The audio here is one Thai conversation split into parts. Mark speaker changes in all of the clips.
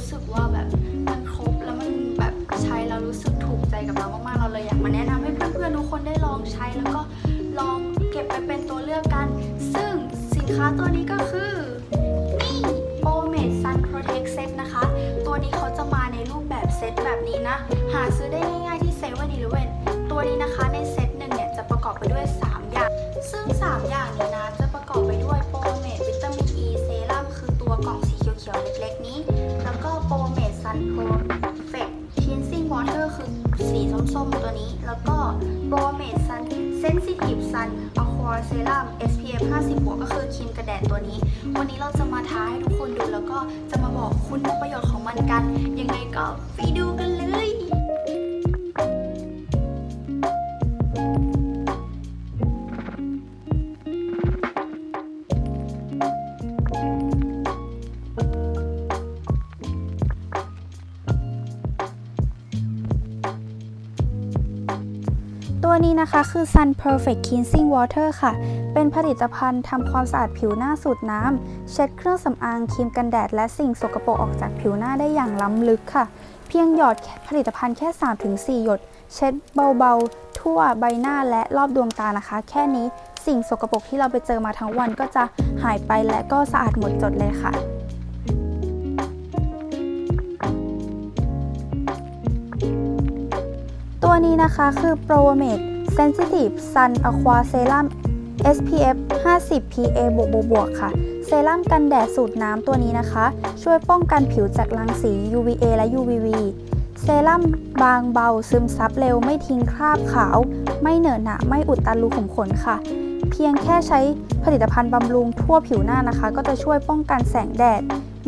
Speaker 1: รู้สึกว่าแบบมันครบแล้วมันแบบใช้แล้วรู้สึกถูกใจกับเรามากๆเราเลยอยากมาแนะนำให้เพื่อนๆทุกคนได้ลองใช้แล้วก็ลองเก็บไปเป็นตัวเลือกกันซึ่งสินค้าตัวนี้ก็คือนี่ Pomade Sun Protect Set นะคะตัวนี้เขาจะมาในรูปแบบเซตแบบนี้นะหาซื้อได้ง่ายๆที่เซเว่นอีเลฟเว่นตัวนี้นะคะในเซตหนึ่งเนี่ยจะประกอบไปด้วย3อย่างซึ่ง3อย่างนี้นะจะประกอบไปด้วยโปรเมดวิตามิน E เซรั่มคือตัวกล่องสีเขียวๆเล็กๆนี้แล้วก็โปรเมด Sun Perfect Cleansing Water คือสีส้มๆตัวนี้แล้วก็โปรเมด Sun Sensitive Sun Aqua Serum SPF 50 บวกก็คือครีมกันแดดตัวนี้วันนี้เราจะมาท้าให้ทุกคนดูแล้วก็จะมาบอกคุณประโยชน์ของมันกันยังไงก็ไปดูกันเลย
Speaker 2: ตัวนี้นะคะคือ Sun Perfect Cleansing Water ค่ะ เป็นผลิตภัณฑ์ทำความสะอาดผิวหน้าสูตรน้ำเช็ดเครื่องสำอางครีมกันแดดและสิ่งสกปรกออกจากผิวหน้าได้อย่างล้ำลึกค่ะ เพียงหยอดผลิตภัณฑ์แค่ 3-4 หยด เช็ดเบาๆทั่วใบหน้าและรอบดวงตานะคะ แค่นี้สิ่งสกปรกที่เราไปเจอมาทั้งวันก็จะหายไปและก็สะอาดหมดจดเลยค่ะ ตัวนี้นะคะคือ Promade Sensitive Sun Aqua Serum SPF 50 PA บวกค่ะเซรั่มกันแดดสูตรน้ำตัวนี้นะคะช่วยป้องกันผิวจากรังสี UVA และ UVB เซรั่มบางเบาซึมซับเร็วไม่ทิ้งคราบขาวไม่เหนอะหนะไม่อุดตันรูขุมขนค่ะเพียงแค่ใช้ผลิตภัณฑ์บำรุงทั่วผิวหน้านะคะก็จะช่วยป้องกันแสงแดด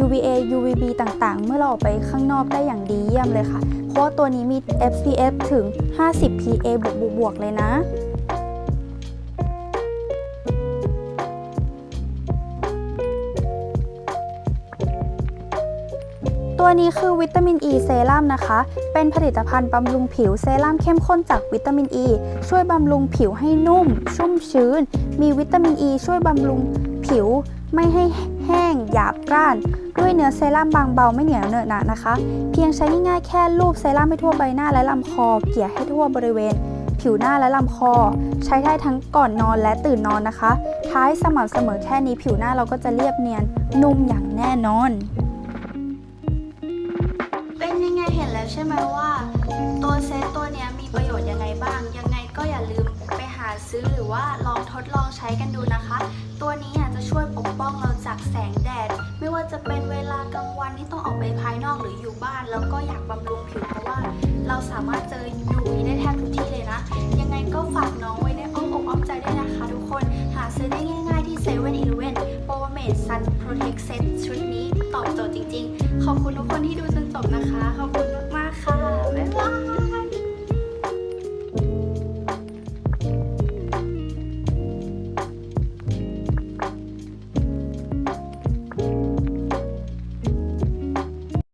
Speaker 2: UVA UVB ต่างๆ เมื่อเราออกไปข้างนอกได้อย่างดีเยี่ยมเลยค่ะเพราะว่าตัวนี้มี SPF ถึง 50 PA บวกเลยนะตัวนี้คือวิตามิน E เซรั่มนะคะเป็นผลิตภัณฑ์บำรุงผิวเซรั่มเข้มข้นจากวิตามิน E ช่วยบำรุงผิวให้นุ่มชุ่มชื้นมีวิตามิน E ช่วยบำรุงผิวไม่ให้แห้งหยาบกร้านด้วยเนื้อเซรั่มบางเบาไม่เหนียวเหนอะหนะนะคะเพียงใช้ง่ายๆแค่ลูบเซรั่มให้ทั่วใบหน้าและลำคอเกลี่ยให้ทั่วบริเวณผิวหน้าและลำคอใช้ได้ทั้งก่อนนอนและตื่นนอนนะคะท้ายสม่ำเสมอแค่นี้ผิวหน้าเราก็จะเรียบเนียนนุ่มอย่างแน่นอน
Speaker 1: เป็นยังไงเห็นแล้วใช่ไหมว่าตัวเซตตัวนี้มีประโยชน์ยังไงบ้างยังไงก็อย่าลืมไปหาซื้อหรือว่าลองทดลองใช้กันดูนะคะตัวนี้จะช่วยปกป้องเราจากแสงแดดไม่ว่าจะเป็นเวลากลางวันที่ต้องออกไปภายนอกหรืออยู่บ้านแล้วก็อยากบำรุงผิวเพราะว่าเราสามารถเจอ UV ได้แทบทุกที่เลยนะยังไงก็ฝากน้องไว้ในอ้อมอกอ้อมใจด้วยนะคะทุกคนหาซื้อได้ง่ายๆที่เซเว่นอีเลฟเว่น Pomade Sun Protect Set ชุดนี้ตอบโจทย์จริงๆขอบคุณทุกคนที่ดูจน